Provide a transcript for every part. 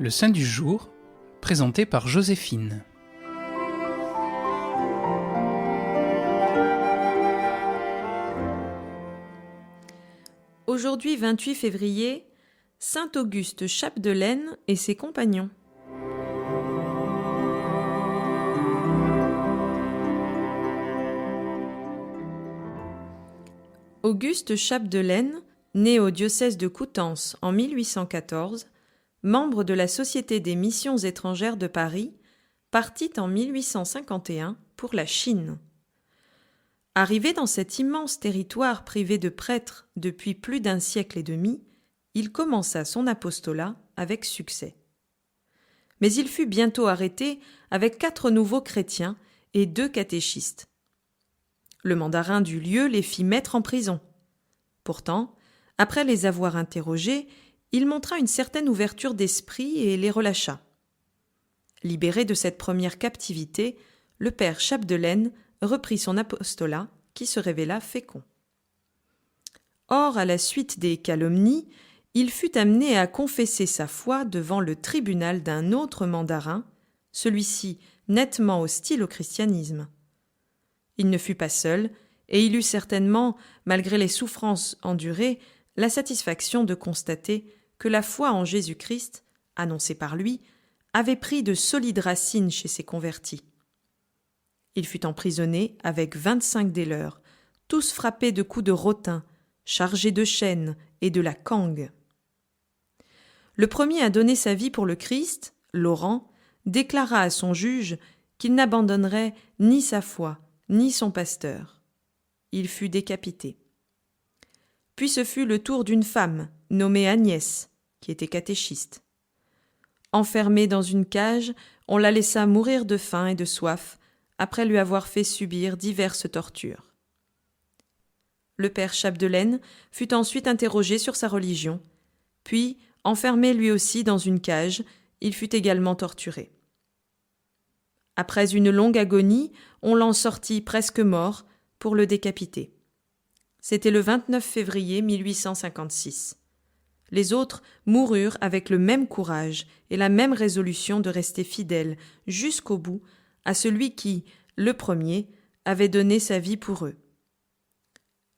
Le saint du jour, présenté par Joséphine. Aujourd'hui 28 février, Saint Auguste Chapdelaine et ses compagnons. Auguste Chapdelaine, né au diocèse de Coutances en 1814, membre de la Société des missions étrangères de Paris, partit en 1851 pour la Chine. Arrivé dans cet immense territoire privé de prêtres depuis plus d'un siècle et demi, il commença son apostolat avec succès. Mais il fut bientôt arrêté avec 4 nouveaux chrétiens et 2 catéchistes. Le mandarin du lieu les fit mettre en prison. Pourtant, après les avoir interrogés, il montra une certaine ouverture d'esprit et les relâcha. Libéré de cette première captivité, le père Chapdelaine reprit son apostolat qui se révéla fécond. Or, à la suite des calomnies, il fut amené à confesser sa foi devant le tribunal d'un autre mandarin, celui-ci nettement hostile au christianisme. Il ne fut pas seul, et il eut certainement, malgré les souffrances endurées, la satisfaction de constater que la foi en Jésus-Christ, annoncée par lui, avait pris de solides racines chez ses convertis. Il fut emprisonné avec 25 des leurs, tous frappés de coups de rotin, chargés de chaînes et de la cangue. Le premier à donner sa vie pour le Christ, Laurent, déclara à son juge qu'il n'abandonnerait ni sa foi, ni son pasteur. Il fut décapité. Puis ce fut le tour d'une femme, nommée Agnès, qui était catéchiste. Enfermée dans une cage, on la laissa mourir de faim et de soif, après lui avoir fait subir diverses tortures. Le père Chapdelaine fut ensuite interrogé sur sa religion, puis, enfermé lui aussi dans une cage, il fut également torturé. Après une longue agonie, on l'en sortit presque mort pour le décapiter. C'était le 29 février 1856. Les autres moururent avec le même courage et la même résolution de rester fidèles jusqu'au bout à celui qui, le premier, avait donné sa vie pour eux.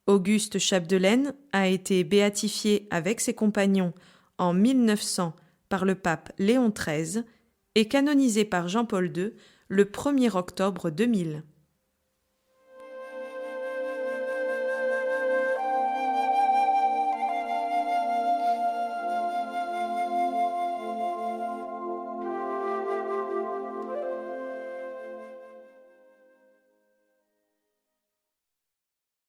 Auguste Chapdelaine a été béatifié avec ses compagnons en 1900 par le pape Léon XIII et canonisé par Jean-Paul II le 1er octobre 2000.